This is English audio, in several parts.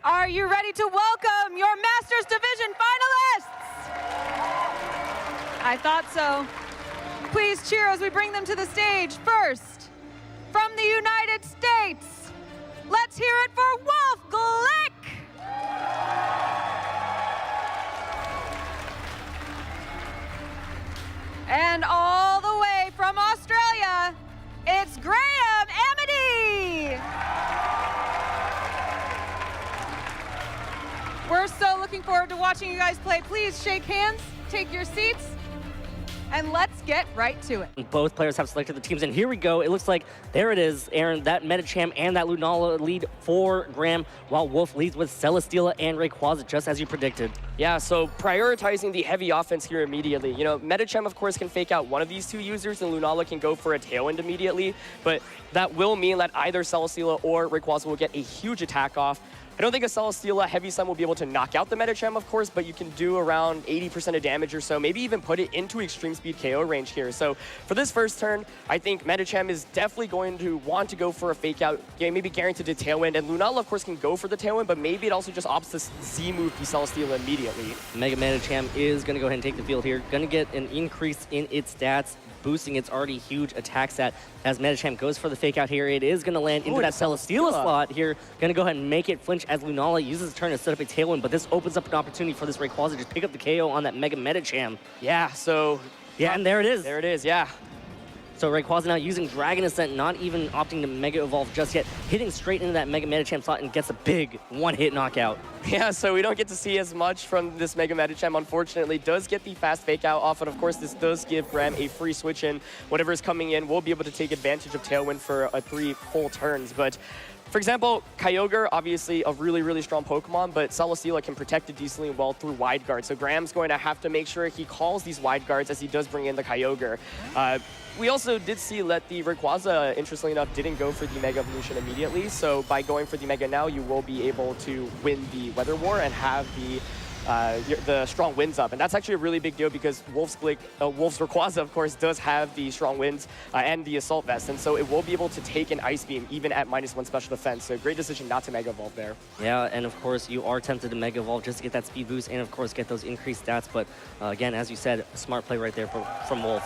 Are you ready to welcome your Masters Division finalists? I thought so. Please cheer as we bring them to the stage. First, from the United States, let's hear it for Wolf Glick! And all the way from Australia, it's Graham Amity! We're so looking forward to watching you guys play. Please shake hands, take your seats, and let's get right to it. Both players have selected the teams, and here we go. It looks like, there it is, Aaron, that Medicham and that Lunala lead for Graham, while Wolf leads with Celesteela and Rayquaza, just as you predicted. Yeah, so prioritizing the heavy offense here immediately. You know, Medicham, of course, can fake out one of these two users, and Lunala can go for a Tailwind immediately, but that will mean that either Celesteela or Rayquaza will get a huge attack off. I don't think a Celesteela Heavy Sun will be able to knock out the Medicham, of course, but you can do around 80% of damage or so, maybe even put it into extreme speed KO range here. So for this first turn, I think Medicham is definitely going to want to go for a fake out, maybe guaranteed to Tailwind, and Lunala, of course, can go for the Tailwind, but maybe it also just opts to Z-move the Celesteela immediately. Mega Medicham is going to go ahead and take the field here. Going to get an increase in its stats, boosting its already huge attack stat. As Medicham goes for the fake out here, it is going to land into that Celesteela slot here. Going to go ahead and make it flinch as Lunala uses his turn to set up a Tailwind, but this opens up an opportunity for this Rayquaza to just pick up the KO on that Mega Medicham. Yeah, so... Yeah, and there it is. There it is, yeah. So Rayquaza now using Dragon Ascent, not even opting to Mega Evolve just yet, hitting straight into that Mega Medicham slot and gets a big one-hit knockout. Yeah, so we don't get to see as much from this Mega Medicham, unfortunately. Does get the fast fake out off, and of course this does give Graham a free switch in. Whatever is coming in will be able to take advantage of Tailwind for 3 full turns, but for example, Kyogre, obviously a really, really strong Pokemon, but Celesteela can protect it decently well through Wide Guard. So Graham's going to have to make sure he calls these Wide Guards as he does bring in the Kyogre. We also did see that the Rayquaza, interestingly enough, didn't go for the Mega Evolution immediately. So by going for the Mega now, you will be able to win the Weather War and have the strong winds up. And that's actually a really big deal because Wolf's Rayquaza, of course, does have the strong winds and the Assault Vest. And so it will be able to take an Ice Beam even at -1 special defense. So great decision not to Mega Evolve there. Yeah, and of course you are tempted to Mega Evolve just to get that speed boost and of course get those increased stats. But again, as you said, a smart play right there from Wolf.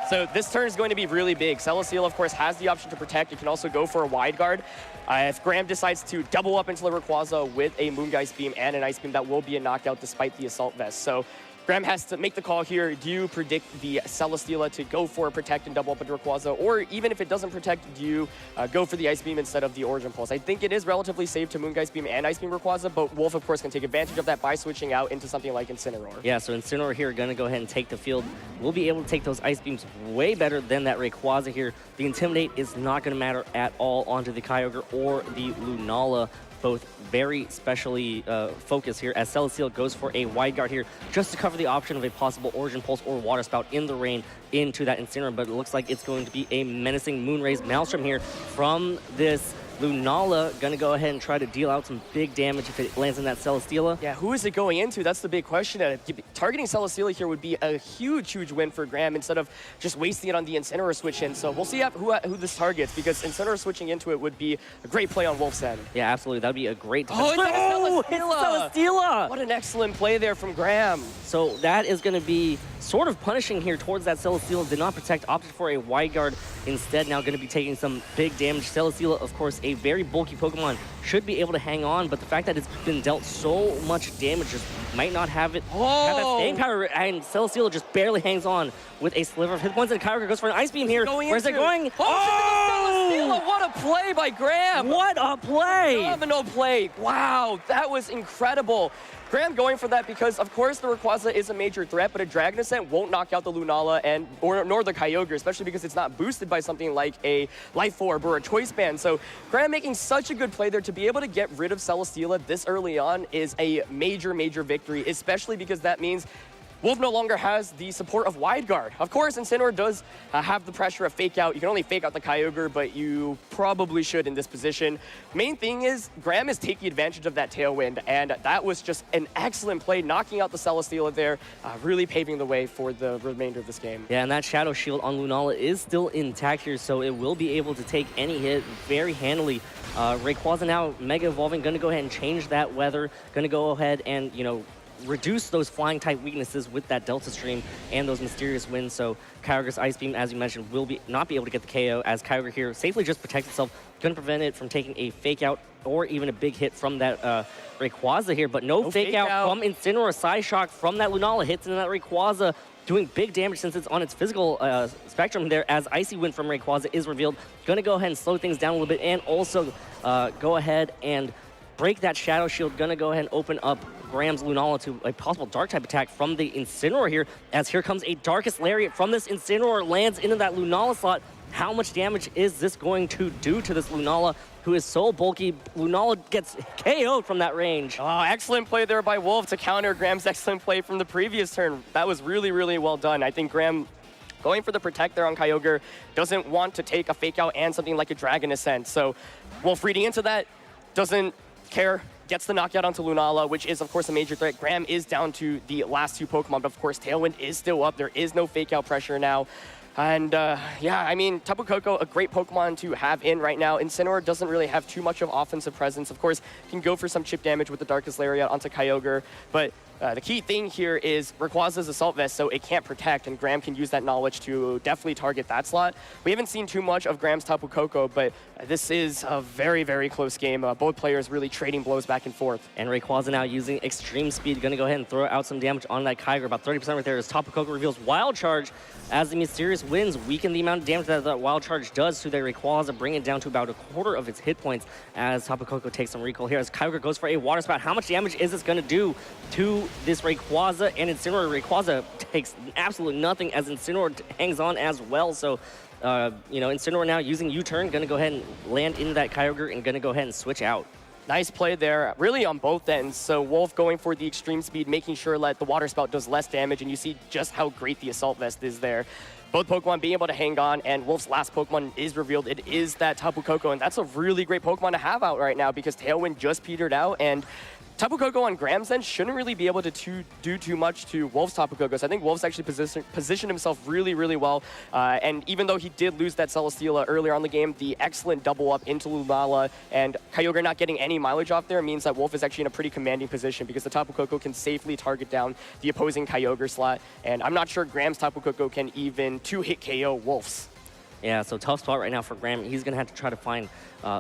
So this turn is going to be really big. Celesteela, of course, has the option to protect. It can also go for a Wide Guard. If Graham decides to double up into the Rayquaza with a Moongeist Beam and an Ice Beam, that will be a knockout despite the Assault Vest. So Graham has to make the call here. Do you predict the Celesteela to go for a Protect and double up into Rayquaza? Or even if it doesn't Protect, do you go for the Ice Beam instead of the Origin Pulse? I think it is relatively safe to Moongeist Beam and Ice Beam Rayquaza, but Wolf, of course, can take advantage of that by switching out into something like Incineroar. Yeah, so Incineroar here going to go ahead and take the field. We'll be able to take those Ice Beams way better than that Rayquaza here. The Intimidate is not going to matter at all onto the Kyogre or the Lunala. Both very specially focused here as Celesteela goes for a Wide Guard here just to cover the option of a possible Origin Pulse or Water Spout in the rain into that Incineroar, but it looks like it's going to be a menacing Moonraze Maelstrom here from this Lunala. Gonna go ahead and try to deal out some big damage if it lands in that Celesteela. Yeah, who is it going into? That's the big question. Targeting Celesteela here would be a huge, huge win for Graham instead of just wasting it on the Incineroar switch in. So we'll see who this targets, because Incineroar switching into it would be a great play on Wolf's end. Yeah, absolutely. That would be a great defense. Oh, it's Celesteela! What an excellent play there from Graham. So that is going to be sort of punishing here towards that Celesteela. Did not protect, opted for a Wide Guard instead. Now going to be taking some big damage. Celesteela, of course, a very bulky Pokemon, should be able to hang on, but the fact that it's been dealt so much damage just might not have it have that staying power, and Celesteela just barely hangs on with a sliver of hit points, and Kyogre goes for an Ice Beam here. Where's it going? Oh! What a play by Graham! What a play! Phenomenal play! Wow, that was incredible. Graham going for that because, of course, the Rayquaza is a major threat, but a Dragon Ascent won't knock out the Lunala nor the Kyogre, especially because it's not boosted by something like a Life Orb or a Choice Band. So Graham making such a good play there. To be able to get rid of Celesteela this early on is a major, major victory, especially because that means Wolf no longer has the support of wide guard. Of course, Incineroar does have the pressure of fake out. You can only fake out the Kyogre, but you probably should in this position. Main thing is, Graham is taking advantage of that Tailwind, and that was just an excellent play, knocking out the Celesteela there, really paving the way for the remainder of this game. Yeah, and that Shadow Shield on Lunala is still intact here, so it will be able to take any hit very handily. Rayquaza now Mega Evolving, going to go ahead and change that weather, going to go ahead and, you know, reduce those flying type weaknesses with that Delta Stream and those mysterious winds. So Kyogre's Ice Beam, as you mentioned, will not be able to get the KO, as Kyogre here safely just protects itself, going to prevent it from taking a fake out or even a big hit from that Rayquaza here. But no fake out from Incineroar. Side Shock from that Lunala hits into that Rayquaza, doing big damage since it's on its physical spectrum there, as Icy Wind from Rayquaza is revealed. Going to go ahead and slow things down a little bit, and also go ahead and break that Shadow Shield. Going to go ahead and open up Graham's Lunala to a possible Dark-type attack from the Incineroar here, as here comes a Darkest Lariat from this Incineroar, lands into that Lunala slot. How much damage is this going to do to this Lunala, who is so bulky? Lunala gets KO'd from that range. Oh, excellent play there by Wolf to counter Graham's excellent play from the previous turn. That was really, really well done. I think Graham, going for the Protect there on Kyogre, doesn't want to take a fake out and something like a Dragon Ascent. So Wolf reading into that, doesn't care, gets the knockout onto Lunala, which is, of course, a major threat. Graham is down to the last two Pokemon, but of course, Tailwind is still up. There is no fake out pressure now. And yeah, I mean, Tapu Koko, a great Pokemon to have in right now. Incineroar doesn't really have too much of offensive presence. Of course, can go for some chip damage with the Darkest Lariat onto Kyogre, but the key thing here is Rayquaza's Assault Vest, so it can't protect, and Graham can use that knowledge to definitely target that slot. We haven't seen too much of Graham's Tapu Koko, but this is a very, very close game. Both players really trading blows back and forth. And Rayquaza now using Extreme Speed, going to go ahead and throw out some damage on that Kyogre, about 30% right there, as Tapu Koko reveals Wild Charge, as the Mysterious Winds weaken the amount of damage that Wild Charge does to their Rayquaza, bring it down to about a quarter of its hit points, as Tapu Koko takes some recoil here, as Kyogre goes for a Water Spout. How much damage is this going to do to this Rayquaza and Incineroar? Rayquaza takes absolutely nothing, as Incineroar hangs on as well. So, you know, Incineroar now using U-turn, going to go ahead and land into that Kyogre and going to go ahead and switch out. Nice play there, really on both ends. So Wolf going for the Extreme Speed, making sure that the Water Spout does less damage, and you see just how great the Assault Vest is there. Both Pokemon being able to hang on, and Wolf's last Pokemon is revealed. It is that Tapu Koko, and that's a really great Pokemon to have out right now, because Tailwind just petered out, and Tapu Koko on Graham's end shouldn't really be able to do too much to Wolf's Tapu Koko. So I think Wolf's actually positioned himself really, really well. And even though he did lose that Celesteela earlier on the game, the excellent double up into Lunala and Kyogre not getting any mileage off there means that Wolf is actually in a pretty commanding position, because the Tapu Koko can safely target down the opposing Kyogre slot. And I'm not sure Graham's Tapu Koko can even two-hit KO Wolf's. Yeah, so tough spot right now for Graham. He's going to have to try to find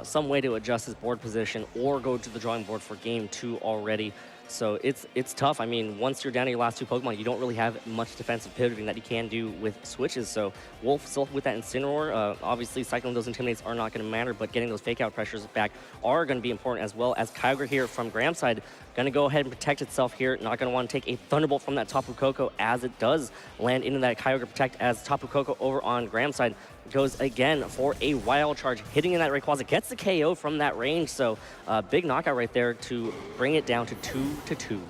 some way to adjust his board position or go to the drawing board for game 2 already. So it's tough. I mean, once you're down to your last two Pokemon, you don't really have much defensive pivoting that you can do with switches. So Wolf still with that Incineroar. Obviously, cycling those Intimidates are not going to matter, but getting those fake out pressures back are going to be important, as well as Kyogre here from Graham's side. Going to go ahead and protect itself here. Not going to want to take a Thunderbolt from that Tapu Koko, as it does land into that Kyogre Protect, as Tapu Koko over on Graham's side goes again for a Wild Charge, hitting in that Rayquaza, gets the KO from that range. So big knockout right there to bring it down to 2-2.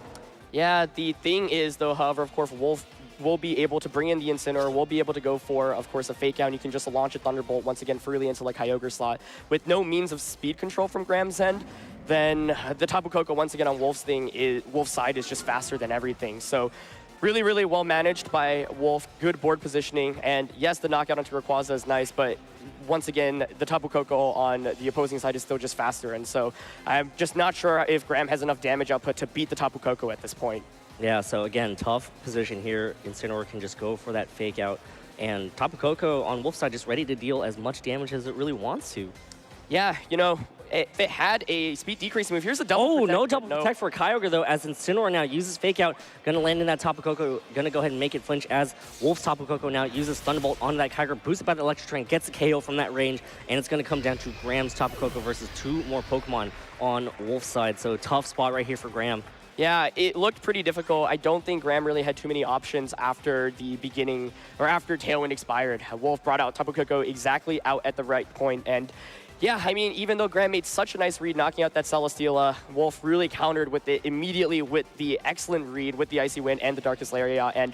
Yeah, the thing is, though, however, of course, Wolf will be able to bring in the Incineroar, will be able to go for, of course, a fake out, and you can just launch a Thunderbolt once again freely into like Kyogre slot with no means of speed control from Graham's end. Then the Tapu Koko once again on Wolf's side is just faster than everything. So really, really well managed by Wolf. Good board positioning, and yes, the knockout onto Rayquaza is nice, but once again, the Tapu Koko on the opposing side is still just faster, and so I'm just not sure if Graham has enough damage output to beat the Tapu Koko at this point. Yeah, so again, tough position here. Incineroar can just go for that fake out, and Tapu Koko on Wolf's side just ready to deal as much damage as it really wants to. Yeah, you know, if it had a speed decrease move, here's a double protect. No double protect for Kyogre, though, as Incineroar now uses fake out, gonna land in that Tapu Koko, gonna go ahead and make it flinch, as Wolf's Tapu Koko now uses Thunderbolt on that Kyogre, boosted by the Electric Train, gets a KO from that range, and it's gonna come down to Graham's Tapu Koko versus 2 more Pokemon on Wolf's side. So tough spot right here for Graham. Yeah, it looked pretty difficult. I don't think Graham really had too many options after the beginning, or after Tailwind expired. Wolf brought out Tapu Koko exactly out at the right point, and Yeah, I mean, even though Graham made such a nice read knocking out that Celesteela, Wolf really countered with it immediately with the excellent read with the Icy Wind and the Darkest Lariat. And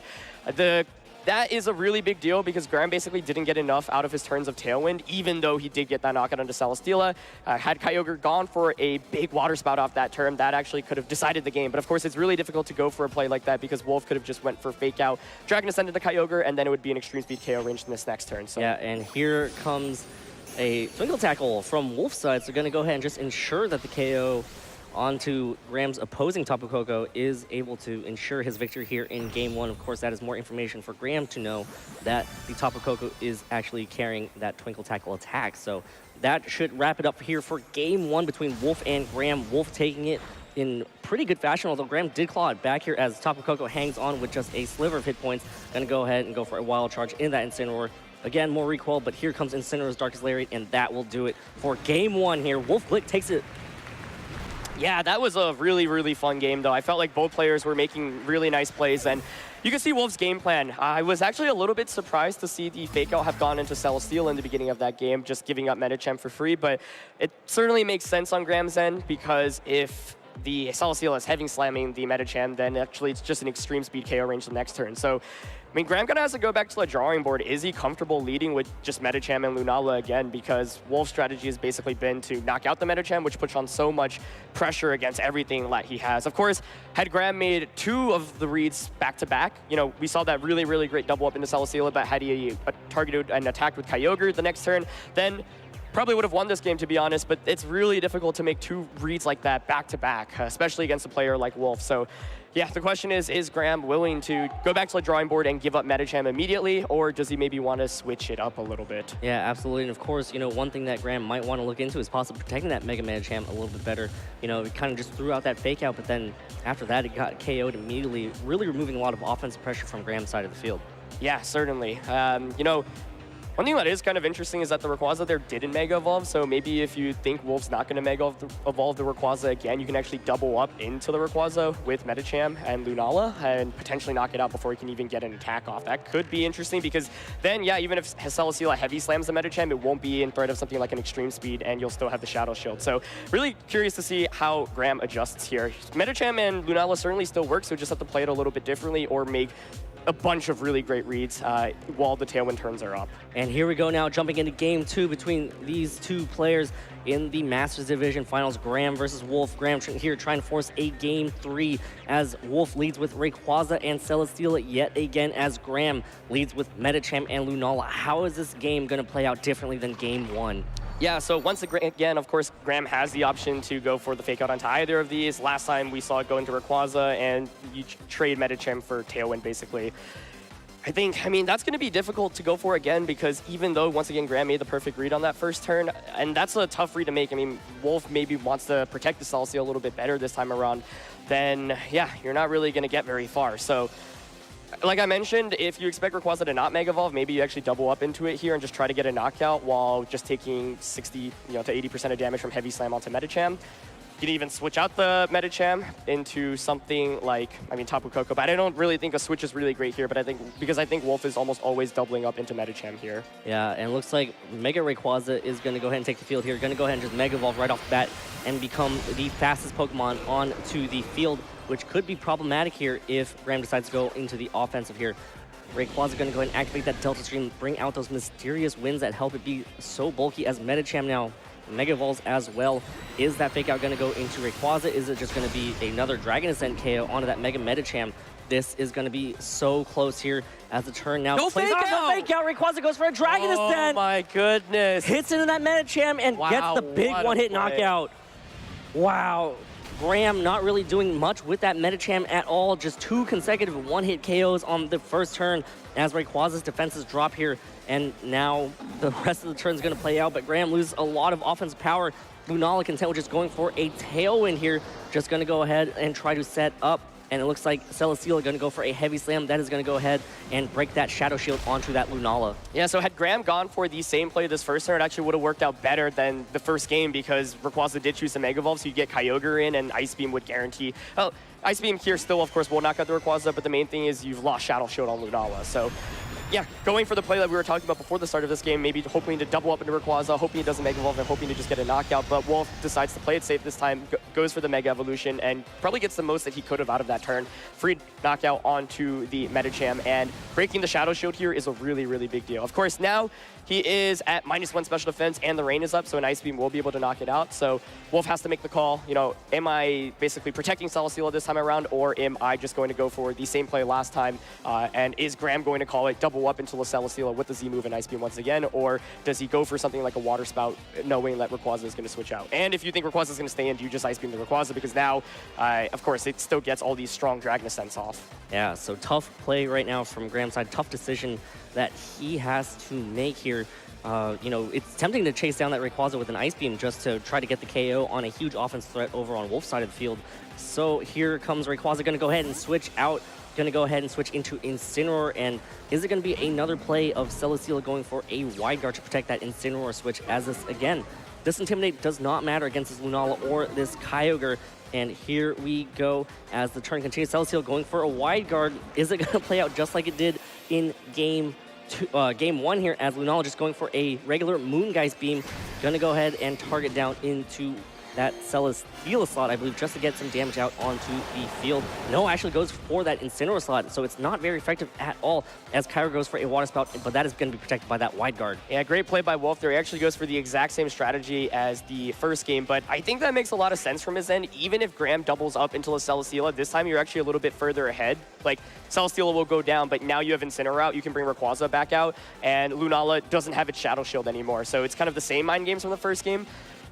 that is a really big deal because Graham basically didn't get enough out of his turns of Tailwind, even though he did get that knockout onto Celesteela. Had Kyogre gone for a big water spout off that turn, that actually could have decided the game. But of course, it's really difficult to go for a play like that because Wolf could have just went for Fake Out, Dragon Ascend into Kyogre, and then it would be an Extreme Speed KO range in this next turn. So. Yeah, and here comes a Twinkle Tackle from Wolf's side. So going to go ahead and just ensure that the KO onto Graham's opposing Tapu Koko is able to ensure his victory here in Game 1. Of course, that is more information for Graham to know that the Tapu Koko is actually carrying that Twinkle Tackle attack. So that should wrap it up here for Game 1 between Wolf and Graham. Wolf taking it in pretty good fashion, although Graham did claw it back here as Tapu Koko hangs on with just a sliver of hit points. Gonna go ahead and go for a Wild Charge in that Incineroar. Again, more recoil, but here comes Incineroar's Darkest Lariat, and that will do it for Game 1 here. Wolf Blick takes it. Yeah, that was a really, really fun game, though. I felt like both players were making really nice plays, and you can see Wolf's game plan. I was actually a little bit surprised to see the Fake Out have gone into Celesteela in the beginning of that game, just giving up Medicham for free, but it certainly makes sense on Graham's end, because if the Celesteela is heavy slamming the Medicham, then actually it's just an extreme speed KO range the next turn. So, I mean, Graham kind of has to go back to the drawing board. Is he comfortable leading with just Medicham and Lunala again? Because Wolf's strategy has basically been to knock out the Medicham, which puts on so much pressure against everything that he has. Of course, had Graham made 2 of the reads back-to-back, you know, we saw that really, really great double up into Celesteela, but had he targeted and attacked with Kyogre the next turn, then probably would have won this game, to be honest, but it's really difficult to make 2 reads like that back-to-back, especially against a player like Wolf. So, yeah, the question is Graham willing to go back to the drawing board and give up Medicham immediately, or does he maybe want to switch it up a little bit? Yeah, absolutely. And of course, you know, one thing that Graham might want to look into is possibly protecting that Mega Medicham a little bit better. You know, it kind of just threw out that Fake Out, but then after that, it got KO'd immediately, really removing a lot of offensive pressure from Graham's side of the field. Yeah, certainly. You know, one thing that is kind of interesting is that the Rayquaza there didn't Mega Evolve, so maybe if you think Wolf's not going to Mega Evolve the Rayquaza again, you can actually double up into the Rayquaza with Medicham and Lunala and potentially knock it out before you can even get an attack off. That could be interesting because then, yeah, even if Celesteela heavy slams the Medicham, it won't be in threat of something like an Extreme Speed, and you'll still have the Shadow Shield. So really curious to see how Graham adjusts here. Medicham and Lunala certainly still work, so just have to play it a little bit differently or make a bunch of really great reads while the Tailwind turns are up. And here we go now, jumping into Game 2 between these 2 players in the Masters Division Finals, Graham versus Wolf. Graham here trying to force a Game 3 as Wolf leads with Rayquaza and Celesteela yet again as Graham leads with Medicham and Lunala. How is this game going to play out differently than Game 1? Yeah, so once again, of course, Graham has the option to go for the Fake Out onto either of these. Last time we saw it go into Rayquaza, and you trade Medicham for Tailwind, basically. I mean, that's going to be difficult to go for again because even though, once again, Graham made the perfect read on that first turn, and that's a tough read to make. I mean, Wolf maybe wants to protect the Celesteela a little bit better this time around, then, yeah, you're not really going to get very far. So, like I mentioned, if you expect Rayquaza to not Mega Evolve, maybe you actually double up into it here and just try to get a knockout while just taking 60 to 80% of damage from Heavy Slam onto Medicham. You can even switch out the Medicham into something like, I mean, Tapu Koko, but I don't really think a switch is really great here, but I think Wolf is almost always doubling up into Medicham here. Yeah, and it looks like Mega Rayquaza is going to go ahead and take the field here, going to go ahead and just Mega Evolve right off the bat and become the fastest Pokemon onto the field, which could be problematic here if Graham decides to go into the offensive here. Rayquaza going to go ahead and activate that Delta Stream, bring out those mysterious winds that help it be so bulky as Medicham now Mega Evolves as well. Is that Fake Out going to go into Rayquaza? Is it just going to be another Dragon Ascent KO onto that Mega Medicham? This is going to be so close here as the turn now plays off the Fake Out. Rayquaza goes for a Dragon Ascent. Oh my goodness. Hits into that Medicham and gets the big one-hit knockout. Wow. Graham not really doing much with that Medicham at all. Just 2 consecutive one-hit KOs on the first turn as Rayquaza's defenses drop here. And now the rest of the turn is going to play out, but Graham loses a lot of offensive power. Lunala content with just going for a Tailwind here. Just going to go ahead and try to set up. And it looks like Celesteela going to go for a Heavy Slam. That is going to go ahead and break that Shadow Shield onto that Lunala. Yeah, so had Graham gone for the same play this first turn, it actually would have worked out better than the first game because Rayquaza did choose the Mega Evolve, so you get Kyogre in and Ice Beam would guarantee. Well, Ice Beam here still, of course, will knock out the Rayquaza, but the main thing is you've lost Shadow Shield on Lunala. So yeah, going for the play that we were talking about before the start of this game, maybe hoping to double up into Rayquaza, hoping he doesn't Mega Evolve, and hoping to just get a knockout. But Wolf decides to play it safe this time, goes for the Mega Evolution, and probably gets the most that he could have out of that turn. Free knockout onto the Medicham, and breaking the Shadow Shield here is a really, really big deal. Of course, now he is at -1 special defense, and the rain is up, so an Ice Beam will be able to knock it out. So Wolf has to make the call, you know, am I basically protecting Celesteela this time around, or am I just going to go for the same play last time? And is Graham going to call it double up into Celesteela with the Z move and Ice Beam once again, or does he go for something like a Water Spout, knowing that Rayquaza is going to switch out? And if you think Rayquaza is going to stay in, do you just Ice Beam the Rayquaza? Because now, of course, it still gets all these strong Dragon Ascents off. Yeah, so tough play right now from Graham's side. Tough decision that he has to make here. You know, it's tempting to chase down that Rayquaza with an Ice Beam just to try to get the KO on a huge offense threat over on Wolf's side of the field. So here comes Rayquaza, going to go ahead and switch out, going to go ahead and switch into Incineroar, and is it going to be another play of Celesteela going for a wide guard to protect that Incineroar switch, as this, again, this Intimidate does not matter against this Lunala or this Kyogre. And here we go as the turn continues. Celesteela going for a wide guard. Is it going to play out just like it did in game one here, as Lunala just going for a regular Moongeist Beam. Gonna go ahead and target down into that Celesteela slot, I believe, just to get some damage out onto the field. No, actually goes for that Incineroar slot, so it's not very effective at all as Kyogre goes for a Water Spout, but that is going to be protected by that wide guard. Yeah, great play by Wolf there. He actually goes for the exact same strategy as the first game, but I think that makes a lot of sense from his end. Even if Graham doubles up into a Celesteela, this time you're actually a little bit further ahead. Like, Celesteela will go down, but now you have Incineroar out, you can bring Rayquaza back out, and Lunala doesn't have its Shadow Shield anymore, so it's kind of the same mind games from the first game,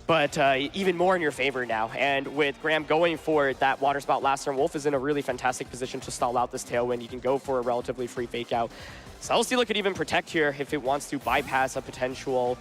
but even more in your favor now. And with Graham going for that Water Spout last turn, Wolf is in a really fantastic position to stall out this Tailwind. He can go for a relatively free fake out. Celesteela could even protect here if it wants to bypass a potential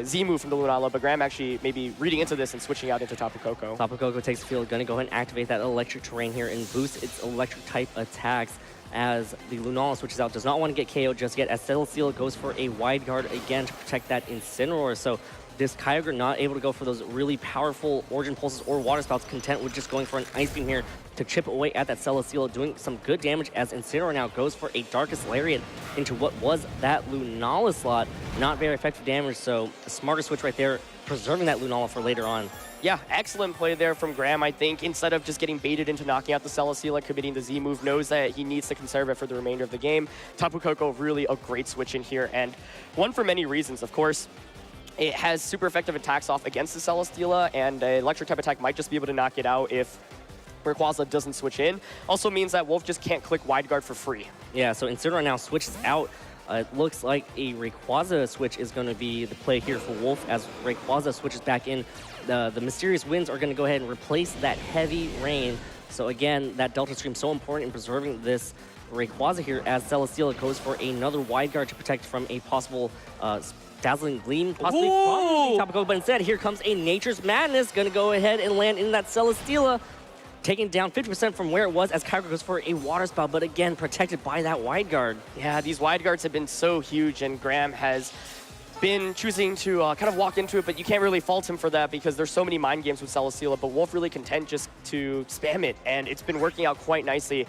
Z move from the Lunala, but Graham actually maybe reading into this and switching out into Tapu Koko. Tapu Koko takes the field, gonna go ahead and activate that electric terrain here and boost its electric type attacks as the Lunala switches out. Does not want to get KO'd just yet, as Celesteela goes for a wide guard again to protect that Incineroar. So this Kyogre not able to go for those really powerful Origin Pulses or Water Spouts, content with just going for an Ice Beam here to chip away at that Celesteela, doing some good damage as Incineroar now goes for a Darkest Lariat into what was that Lunala slot. Not very effective damage, so a smarter switch right there, preserving that Lunala for later on. Yeah, excellent play there from Graham, I think. Instead of just getting baited into knocking out the Celesteela, committing the Z move, knows that he needs to conserve it for the remainder of the game. Tapu Koko, really a great switch in here, and one for many reasons, of course. It has super effective attacks off against the Celesteela, and an electric type attack might just be able to knock it out if Rayquaza doesn't switch in. Also means that Wolf just can't click wide guard for free. Yeah, so Incineroar now switches out. It looks like a Rayquaza switch is going to be the play here for Wolf, as Rayquaza switches back in. The Mysterious Winds are going to go ahead and replace that Heavy Rain. So again, that Delta Stream so important in preserving this Rayquaza here, as Celesteela goes for another wide guard to protect from a possible Dazzling Gleam, possibly from Tapu Koko, but instead here comes a Nature's Madness, going to go ahead and land in that Celesteela, taking down 50% from where it was as Kyogre goes for a Water Spout, but again, protected by that wide guard. Yeah, these wide guards have been so huge, and Graham has been choosing to kind of walk into it, but you can't really fault him for that because there's so many mind games with Celesteela, but Wolf really content just to spam it, and it's been working out quite nicely.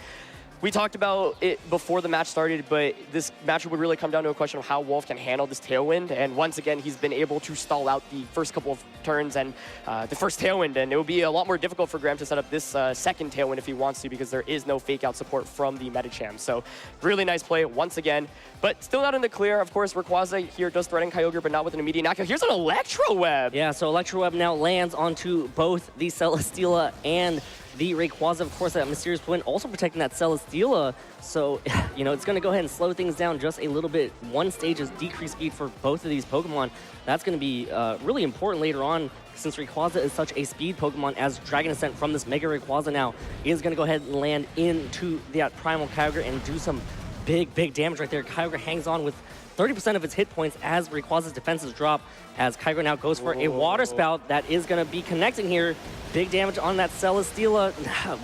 We talked about it before the match started, but this matchup would really come down to a question of how Wolf can handle this Tailwind. And once again, he's been able to stall out the first couple of turns and the first Tailwind. And it will be a lot more difficult for Graham to set up this second Tailwind if he wants to, because there is no fake out support from the Medicham. So really nice play once again, but still not in the clear. Of course, Rayquaza here does threaten Kyogre, but not with an immediate knockout. Here's an Electro Web. Yeah, so Electro Web now lands onto both the Celesteela and the Rayquaza. Of course, that Mysterious Wind also protecting that Celesteela. So, you know, it's going to go ahead and slow things down just a little bit. One stage is decreased speed for both of these Pokemon. That's going to be really important later on, since Rayquaza is such a speed Pokemon, as Dragon Ascent from this Mega Rayquaza now is going to go ahead and land into that Primal Kyogre and do some big damage right there. Kyogre hangs on with 30% of its hit points as Rayquaza's defenses drop, as Kyogre now goes for a Water Spout that is going to be connecting here. Big damage on that Celesteela.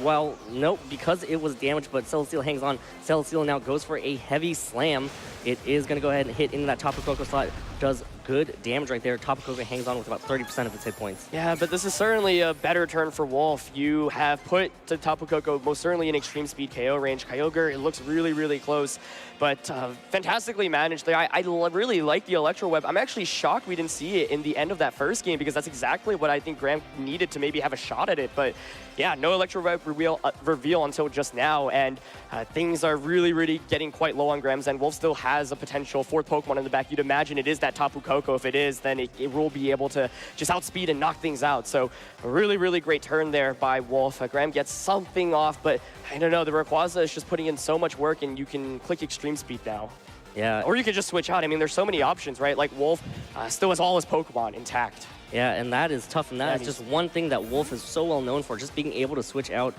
Well, nope, because it was damaged, but Celesteela hangs on. Celesteela now goes for a Heavy Slam. It is going to go ahead and hit into that Tapu Koko slot. Does good damage right there. Tapu Koko hangs on with about 30% of its hit points. Yeah, but this is certainly a better turn for Wolf. You have put the Tapu Koko most certainly in extreme speed KO range. Kyogre, it looks really, really close, but fantastically managed there. I really like the Electro Web. I'm actually shocked we didn't see it in the end of that first game because that's exactly what I think Graham needed to maybe have a shot at it. But yeah, no Electro Web reveal until just now, and things are really, really getting quite low on Graham's end. Wolf still has a potential fourth Pokemon in the back. You'd imagine it is that Tapu Koko. If it is, then it will be able to just outspeed and knock things out. So a really, really great turn there by Wolf. Graham gets something off, but I don't know, the Rayquaza is just putting in so much work, and you can click extreme speed now. Yeah. Or you could just switch out. I mean, there's so many options, right? Like Wolf still has all his Pokemon intact. Yeah, and that is tough, and that is just one thing that Wolf is so well known for, just being able to switch out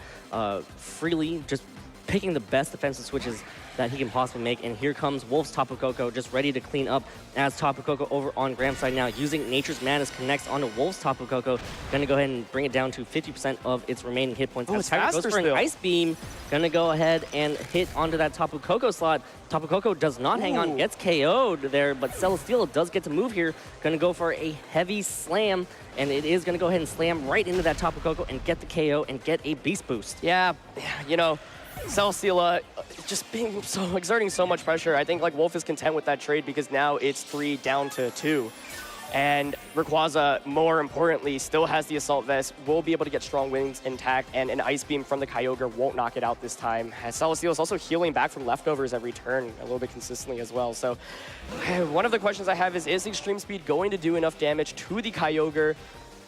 freely, just picking the best defensive switches that he can possibly make. And here comes Wolf's Tapu Koko, just ready to clean up as Tapu Koko over on Graham's side now, using Nature's Madness connects onto Wolf's Tapu Koko. Gonna go ahead and bring it down to 50% of its remaining hit points. Oh, as it's Tiger faster goes for still. an Ice Beam, gonna go ahead and hit onto that Tapu Koko slot. Tapu Koko does not hang on, gets KO'd there, but Celesteela does get to move here. Gonna go for a heavy slam, and it is gonna go ahead and slam right into that Tapu Koko and get the KO and get a beast boost. Yeah, you know, Celesteela just being exerting so much pressure. I think like Wolf is content with that trade because now it's 3 down to 2. And Rayquaza, more importantly, still has the Assault Vest, will be able to get strong wings intact, and an Ice Beam from the Kyogre won't knock it out this time. Celesteela is also healing back from leftovers every turn a little bit consistently as well. So one of the questions I have is Extreme Speed going to do enough damage to the Kyogre?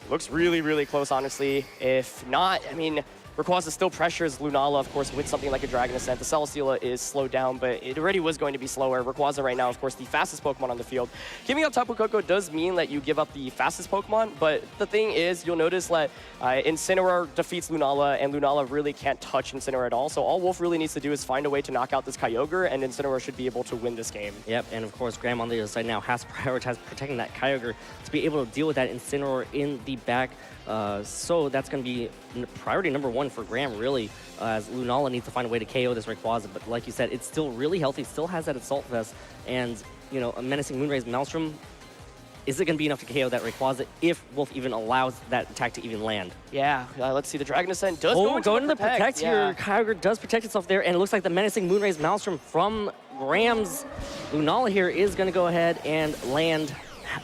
Looks really, really close, honestly. If not, I mean, Rayquaza still pressures Lunala, of course, with something like a Dragon Ascent. The Celesteela is slowed down, but it already was going to be slower. Rayquaza right now, of course, the fastest Pokemon on the field. Giving up Tapu Koko does mean that you give up the fastest Pokemon, but the thing is, you'll notice that Incineroar defeats Lunala, and Lunala really can't touch Incineroar at all. So all Wolf really needs to do is find a way to knock out this Kyogre, and Incineroar should be able to win this game. Yep, and of course, Graham on the other side now has to prioritize protecting that Kyogre to be able to deal with that Incineroar in the back. So that's going to be priority number 1 for Graham, really, as Lunala needs to find a way to KO this Rayquaza. But like you said, it's still really healthy, still has that Assault Vest, and, you know, a menacing Moonraze Maelstrom. Is it going to be enough to KO that Rayquaza if Wolf even allows that attack to even land? Yeah, let's see. The Dragon Ascent does go into the protect yeah. here. Kyogre does protect itself there, and it looks like the menacing Moonraze Maelstrom from Graham's Lunala here is going to go ahead and land.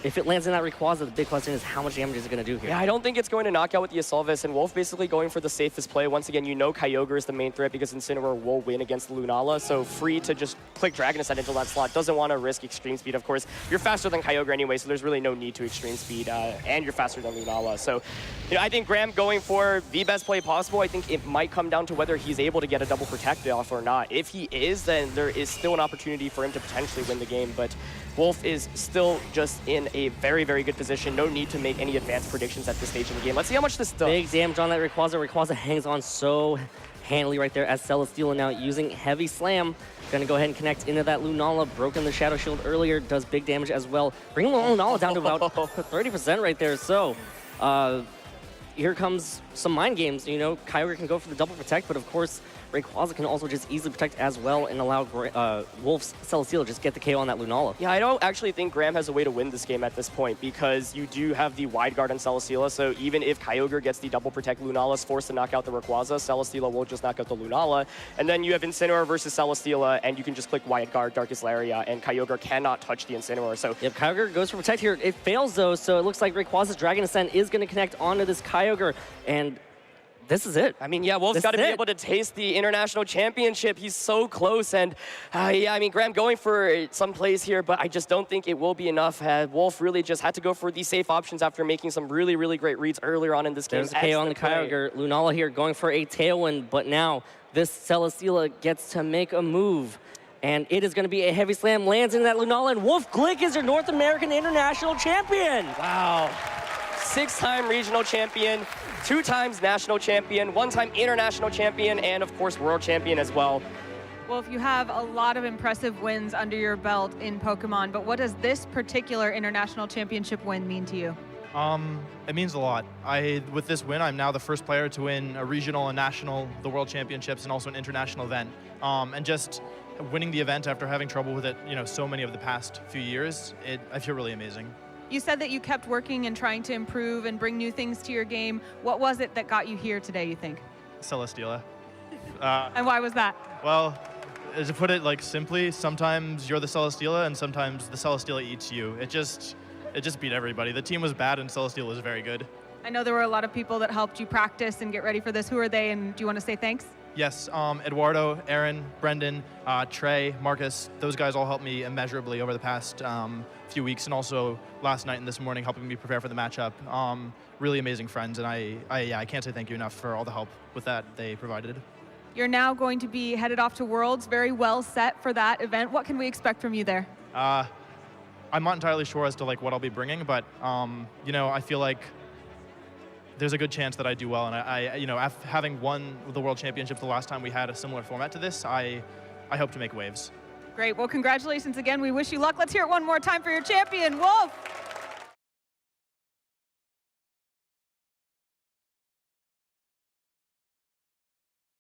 If it lands in that Rayquaza, the big question is how much damage is it going to do here? Yeah, I don't think it's going to knock out with the Assault Vest, and Wolf basically going for the safest play. Once again, you know Kyogre is the main threat because Incineroar will win against Lunala, so free to just click Dragon Ascent into that slot. Doesn't want to risk Extreme Speed, of course. You're faster than Kyogre anyway, so there's really no need to Extreme Speed, and you're faster than Lunala. So, you know, I think Graham going for the best play possible. I think it might come down to whether he's able to get a double protect off or not. If he is, then there is still an opportunity for him to potentially win the game, but Wolf is still just in a very, very good position. No need to make any advanced predictions at this stage in the game. Let's see how much this does. Big damage on that Rayquaza. Rayquaza hangs on so handily right there as Celesteela now using Heavy Slam. Gonna go ahead and connect into that Lunala. Broken the Shadow Shield earlier. Does big damage as well. Bringing Lunala down to about 30% right there. So, here comes some mind games. You know, Kyogre can go for the double protect, but of course, Rayquaza can also just easily protect as well and allow Wolf's Celesteela just get the KO on that Lunala. Yeah, I don't actually think Graham has a way to win this game at this point because you do have the wide guard on Celesteela, so even if Kyogre gets the double protect, Lunala's forced to knock out the Rayquaza, Celesteela will just knock out the Lunala, and then you have Incineroar versus Celesteela, and you can just click wide guard, Darkest Lariat, and Kyogre cannot touch the Incineroar, so... Yep, Kyogre goes for protect here. It fails though, so it looks like Rayquaza's Dragon Ascent is going to connect onto this Kyogre, and this is it. I mean, yeah, Wolf's got to be able to taste the international championship. He's so close, and yeah, I mean, Graham going for some plays here, but I just don't think it will be enough. Wolf really just had to go for the safe options after making some really, really great reads earlier on in this game. There's a KO on the Kyogre. Lunala here going for a Tailwind, but now this Celesteela gets to make a move. And it is going to be a Heavy Slam, lands into that Lunala, and Wolf Glick is your North American International Champion. Wow. 6-time regional champion, 2 times national champion, 1-time international champion, and of course world champion as well. Well, if you have a lot of impressive wins under your belt in Pokemon, but what does this particular international championship win mean to you? It means a lot. With this win, I'm now the first player to win a regional, a national, the world championships, and also an international event. And just winning the event after having trouble with it, you know, so many of the past few years, I feel really amazing. You said that you kept working and trying to improve and bring new things to your game. What was it that got you here today, you think? Celesteela. And why was that? Well, to put it like simply, sometimes you're the Celesteela and sometimes the Celesteela eats you. It just beat everybody. The team was bad and Celesteela was very good. I know there were a lot of people that helped you practice and get ready for this. Who are they, and do you want to say thanks? Yes, Eduardo, Aaron, Brendan, Trey, Marcus, those guys all helped me immeasurably over the past few weeks, and also last night and this morning helping me prepare for the matchup. Really amazing friends, and I can't say thank you enough for all the help with that they provided. You're now going to be headed off to Worlds, very well set for that event. What can we expect from you there? I'm not entirely sure as to like what I'll be bringing, but you know, I feel like there's a good chance that I do well, and having won the World Championships the last time we had a similar format to this, I hope to make waves. Great. Well, congratulations again. We wish you luck. Let's hear it one more time for your champion, Wolf.